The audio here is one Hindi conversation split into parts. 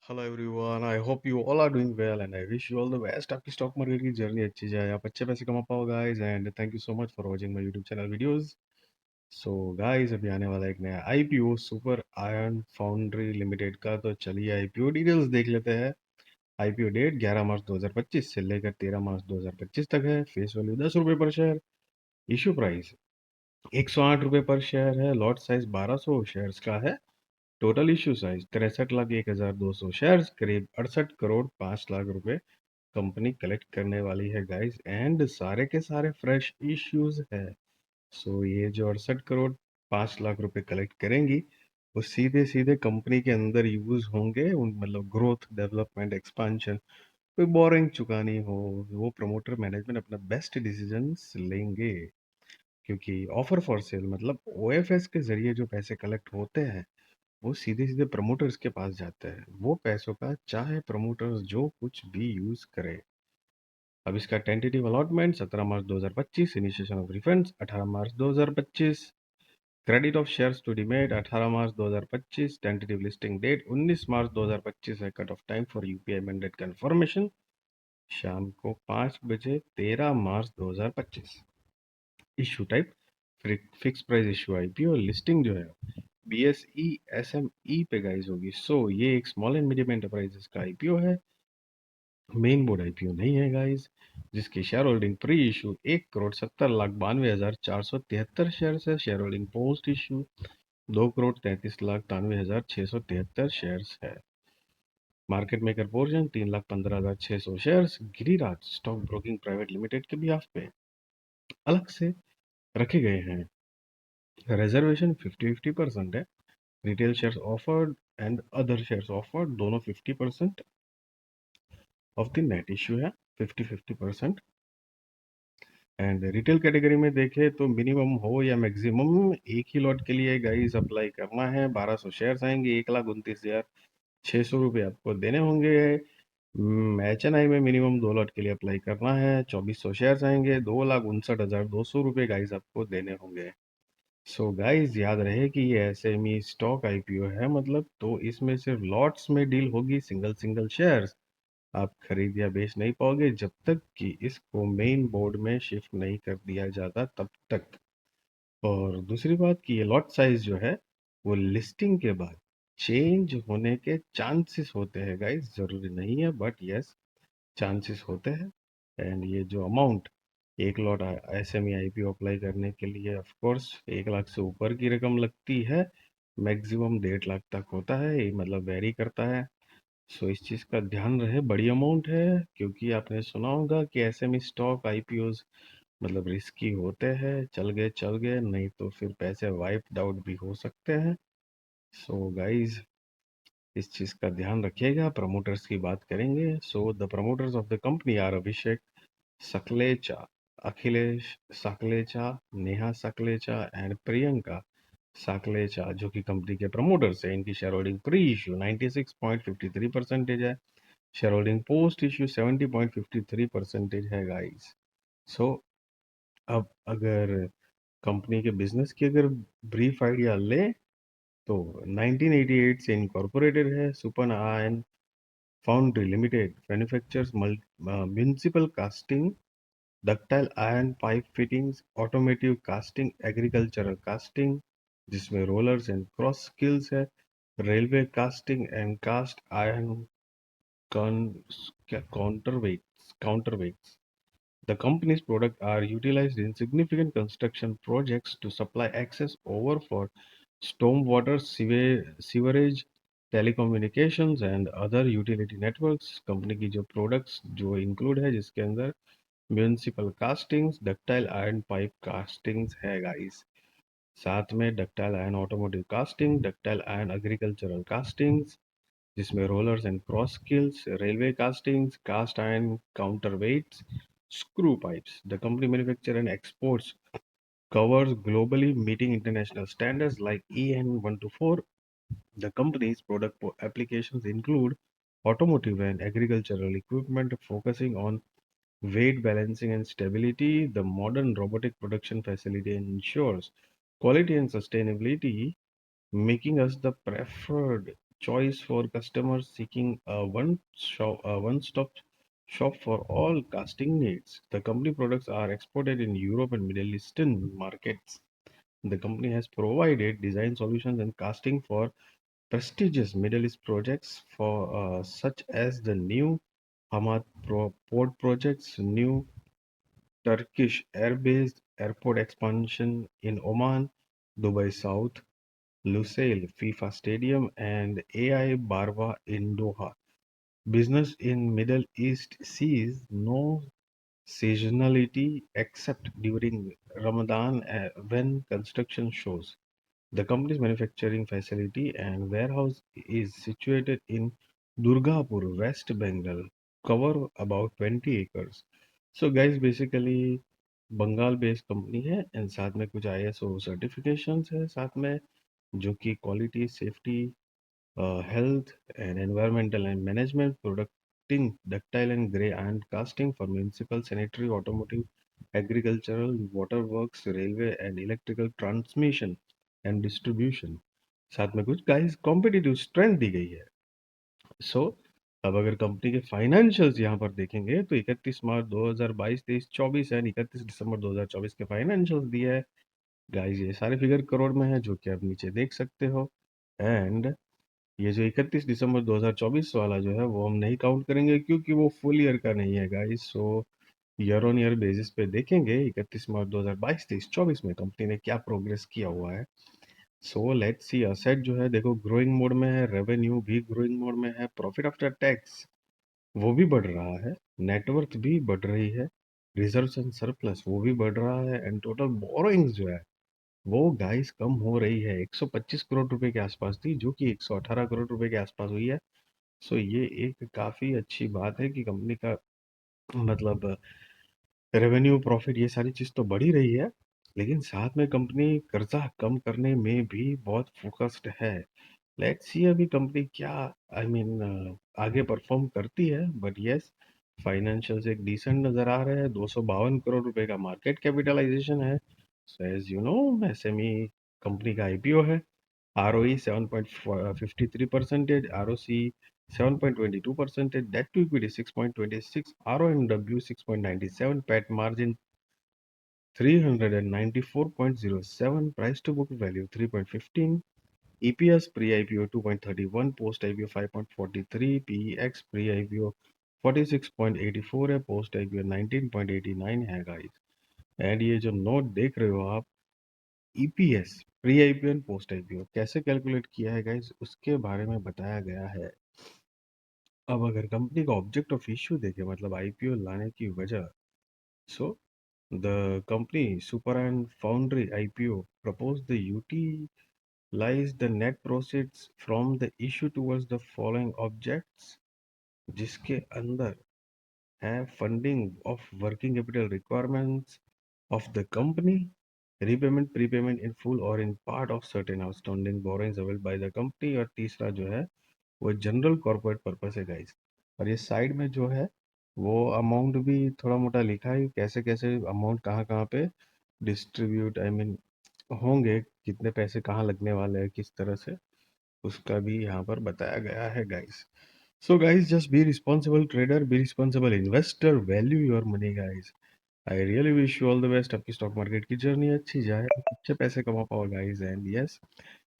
Hello everyone, I hope you all are doing well and I wish you all the best. आपकी स्टॉक मार्केट की जर्नी अच्छी जाए, आप अच्छे पैसे कमा पाओ guys. And thank you so much for watching my YouTube channel videos. So guys, अभी आने वाला एक नया IPO super iron foundry limited का। तो चलिए आईपीओ डिटेल्स देख लेते हैं। आईपीओ डेट 11 मार्च 2025 से लेकर 13 मार्च 2025 तक है। फेस वैल्यू 10 रुपये पर शेयर। इशू प्राइस 108 रुपये पर शेयर है। लॉट साइज 1200 शेयर्स का है। टोटल इशू साइज 63,01,200 शेयर्स, करीब 68 करोड़ 5 लाख रुपए कंपनी कलेक्ट करने वाली है गाइस। एंड सारे के सारे फ्रेश इश्यूज है। सो ये जो 68 करोड़ 5 लाख रुपए कलेक्ट करेंगी, वो सीधे सीधे कंपनी के अंदर यूज होंगे। उन मतलब ग्रोथ, डेवलपमेंट, एक्सपांशन, कोई बोरिंग चुकानी हो, वो प्रमोटर मैनेजमेंट अपना बेस्ट डिसीजन लेंगे। क्योंकि ऑफर फॉर सेल मतलब ओएफएस के जरिए जो पैसे कलेक्ट होते हैं, वो सीधे सीधे प्रमोटर्स के पास जाते हैं। वो पैसों का चाहे प्रमोटर्स जो कुछ भी यूज करे। अब इसका tentative allotment 17 March 2025, initiation of refunds 18 March 2025, credit of shares to demat 18 March 2025, tentative listing date 19 March 2025 है। Cut off time for UPI mandate confirmation शाम को 5 बजे 13 March 2025। Issue type fix price issue IPO. Listing जो है बीएसई एसएमई पे गाइस होगी। सो ये एक स्मॉल एंड मीडियम एंटरप्राइजेस का आईपीओ है। मेन बोर्ड आईपीओ नहीं है गाइस। जिसकी share holding pre issue 1,70,92,473 share है। Share holding post issue 2,33,93,673 share है। Market maker portion 3,15,600 share Giriraj stock broking private limited के बिहाफ पे अलग से रखे गए हैं। रिजर्वेशन 50-50% है। Retail shares offered and other shares offered दोनों 50% ऑफ द नेट इश्यू है। 50-50%। एंड रिटेल कैटेगरी में देखें तो मिनिमम हो या मैक्सिमम एक ही लॉट के लिए गाइस अप्लाई करना है। 1200 शेयर्स आएंगे, 1,29,600 रुपये आपको देने होंगे। एच एन आई में मिनिमम 2 लॉट के लिए अप्लाई करना है। 2400 शेयर्स आएंगे, 2,59,200 रुपये गाइस आपको देने होंगे। सो गाइस याद रहे कि ये एसएमई स्टॉक आईपीओ है, मतलब तो इसमें सिर्फ लॉट्स में डील होगी, सिंगल सिंगल शेयर्स आप खरीद या बेच नहीं पाओगे जब तक कि इसको मेन बोर्ड में शिफ्ट नहीं कर दिया जाता तब तक। और दूसरी बात कि ये लॉट साइज जो है वो लिस्टिंग के बाद चेंज होने के चांसेस होते हैं गाइस। जरूरी नहीं है बट यस, चांसेस होते हैं। एंड ये जो अमाउंट, एक लॉट एसएमई आईपीओ अप्लाई करने के लिए ऑफ कोर्स 1 लाख से ऊपर की रकम लगती है। मैक्सिमम 1.5 लाख तक होता है, ये मतलब वेरी करता है। सो इस चीज़ का ध्यान रहे, बड़ी अमाउंट है। क्योंकि आपने सुना होगा कि एसएमई स्टॉक आईपीओज मतलब रिस्की होते हैं। चल गए नहीं तो फिर पैसे वाइप्ड आउट भी हो सकते हैं। सो गाइज इस चीज़ का ध्यान रखिएगा। प्रमोटर्स की बात करेंगे। So the promoters of the company are Abhishek Saklecha, Akhilesh Saklecha, Neha Saklecha and Priyanka Saklecha, जो कि कंपनी के प्रमोटर्स हैं। इनकी शेयर होल्डिंग प्री इश्यू 96.53% है। शेयर होल्डिंग पोस्ट इश्यू 70.53% है गाइस। सो अब अगर कंपनी के बिजनेस की अगर ब्रीफ आइडिया ले तो 1988 से इनकॉर्पोरेटेड है। सुपन आयन foundry limited manufactures municipal casting, ductile iron pipe fittings, automotive casting, agricultural casting जिसमें रोलर्स एंड क्रॉस स्किल्स है, railway casting and cast iron counterweights. The company's products are utilized in significant construction projects to supply access over for stormwater, sewerage, telecommunications and other utility networks. Company की जो प्रोडक्ट्स जो इंक्लूड है जिसके अंदर municipal castings, ductile iron pipe castings है गाइस। साथ में ductile iron automotive casting, ductile iron agricultural castings जिसमें rollers and cross skills, railway castings, cast iron counterweights, screw pipes. The company manufactures and exports covers globally, meeting international standards like EN 124. The company's product applications include automotive and agricultural equipment focusing on weight balancing and stability. The modern robotic production facility ensures quality and sustainability, making us the preferred choice for customers seeking a one-stop shop for all casting needs. The company products are exported in Europe and Middle Eastern markets. The company has provided design solutions and casting for prestigious Middle East projects for such as the new Hamad port projects, new Turkish airbase airport expansion in Oman, Dubai South, Lusail FIFA Stadium, and AI Barwa in Doha. Business in Middle East sees no seasonality except during Ramadan when construction shows. The company's manufacturing facility and warehouse is situated in Durgapur, West Bengal, cover about 20 acres. So guys, basically Bengal based company है एंड साथ में कुछ आईएसओ सर्टिफिकेशंस है साथ में जो कि quality safety health and environmental and management, producing ductile and gray iron casting for municipal, sanitary, automotive, agricultural, waterworks, railway and electrical transmission and distribution. साथ में कुछ गाइस कॉम्पिटिटिव स्ट्रेंथ दी गई है सो अब अगर कंपनी के फाइनेंशियल्स यहाँ पर देखेंगे तो 31 मार्च 2022 23 24 एंड 31 दिसंबर 2024 के फाइनेंशियल्स दिए है गाइस ये सारे फिगर करोड़ में है जो कि आप नीचे देख सकते हो एंड ये जो 31 दिसंबर 2024 वाला जो है वो हम नहीं काउंट करेंगे क्योंकि वो फुल ईयर का नहीं है guys so year on year basis पे देखेंगे 31 मार्च 2022 23 24 में कंपनी ने क्या प्रोग्रेस किया हुआ है सो लेट्स सी असेट जो है देखो ग्रोइंग मोड में है रेवेन्यू भी ग्रोइंग मोड में है प्रॉफिट आफ्टर टैक्स वो भी बढ़ रहा है नेटवर्थ भी बढ़ रही है रिजर्व्स एंड सरप्लस वो भी बढ़ रहा है एंड टोटल बोरोइंग्स जो है वो गाइस कम हो रही है 125 करोड़ रुपए के आसपास थी जो कि 118 करोड़ रुपए के आसपास हुई है सो ये एक काफी अच्छी बात है कि कंपनी का मतलब रेवेन्यू प्रॉफिट ये सारी चीज तो बढ़ ही रही है लेकिन साथ में कंपनी कर्जा कम करने में भी बहुत फोकस्ड है लेट्स सी अभी कंपनी क्या आई मीन आगे परफॉर्म करती है बट यस फाइनेंशियल्स एक डिसेंट नजर आ रहे हैं 252 करोड़ रुपए का मार्केट कैपिटलाइजेशन है so as you know SME company का आईपीओ है ROE 7.53%, ROC 7.22%, debt to equity 6.26, RONW 6.97, PAT margin 394.07, price to book value 3.15, EPS pre-IPO 2.31, post-IPO 5.43, PEX pre-IPO 46.84 है, post-IPO 19.89 है गाइस एंड ये जो नोट देख रहे हो आप EPS pre IPO and post IPO कैसे कैलकुलेट किया है गाइस उसके बारे में बताया गया है अब अगर कंपनी का ऑब्जेक्ट ऑफ इश्यू देखे मतलब आईपीओ लाने की वजह so the company super and foundry IPO propose the utilize the net proceeds from the issue towards the following objects जिसके अंदर है funding of working capital requirements of the company, repayment, prepayment in full or in part of certain outstanding borrowings availed by the company और तीसरा जो है वो जनरल कॉर्पोरेट पर्पस है गाइस और ये साइड में जो है वो अमाउंट भी थोड़ा मोटा लिखा है कैसे कैसे अमाउंट कहाँ कहाँ पे डिस्ट्रीब्यूट आई मीन होंगे कितने पैसे कहाँ लगने वाले हैं किस तरह से उसका भी यहाँ पर बताया गया है guys so guys just be responsible trader be responsible investor value your money guys I really wish you all the best आपकी स्टॉक मार्केट की जर्नी अच्छी जाए आप अच्छे पैसे कमा पाओ गाइस एंड यस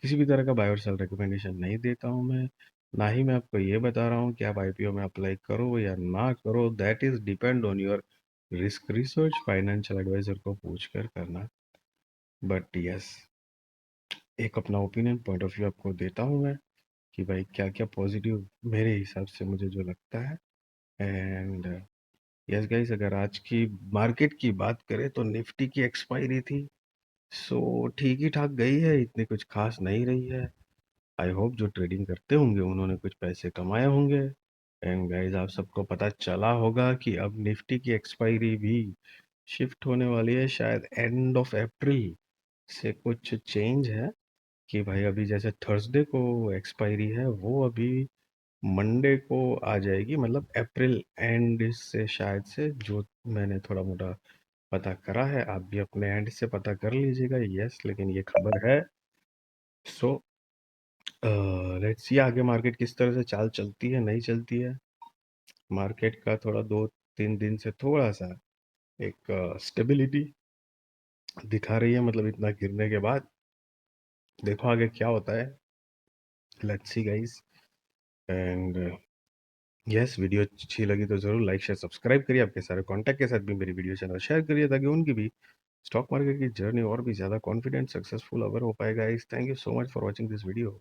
किसी भी तरह का बाय और सेल रिकमेंडेशन नहीं देता हूँ मैं ना ही मैं आपको ये बता रहा हूँ कि आप आईपीओ में अप्लाई करो या ना करो that is depend on your risk research financial adviser को पूछ कर करना बट यस एक अपना ओपिनियन पॉइंट ऑफ व्यू आपको देता हूँ मैं कि भाई क्या क्या पॉजिटिव मेरे हिसाब से मुझे जो लगता है एंड यस गाइस अगर आज की मार्केट की बात करें तो निफ्टी की एक्सपायरी थी सो ठीक ही ठाक गई है इतनी कुछ खास नहीं रही है आई होप जो ट्रेडिंग करते होंगे उन्होंने कुछ पैसे कमाए होंगे एंड गाइस आप सबको पता चला होगा कि अब निफ्टी की एक्सपायरी भी शिफ्ट होने वाली है शायद एंड ऑफ अप्रैल से कुछ चेंज है कि भाई अभी जैसे थर्सडे को एक्सपायरी है वो अभी मंडे को आ जाएगी मतलब अप्रैल एंड से शायद से जो मैंने थोड़ा मोटा पता करा है आप भी अपने एंड से पता कर लीजिएगा यस लेकिन ये खबर है सो लेट्स सी आगे मार्केट किस तरह से चाल चलती है, नहीं चलती है। मार्केट का थोड़ा 2-3 दिन से थोड़ा-सा एक स्टेबिलिटी दिखा रही है, मतलब इतना गिरने के बाद। देखो आगे क्या होता है। Let's see guys. And yes, video अच्छी लगी तो ज़रूर लाइक शेयर सब्सक्राइब करिए। आपके सारे कॉन्टैक्ट के साथ भी मेरी वीडियो चैनल शेयर करिए, ताकि उनकी भी स्टॉक मार्केट की जर्नी और भी ज़्यादा कॉन्फिडेंट सक्सेसफुल अगर हो पाए guys. Thank you so much for watching this video.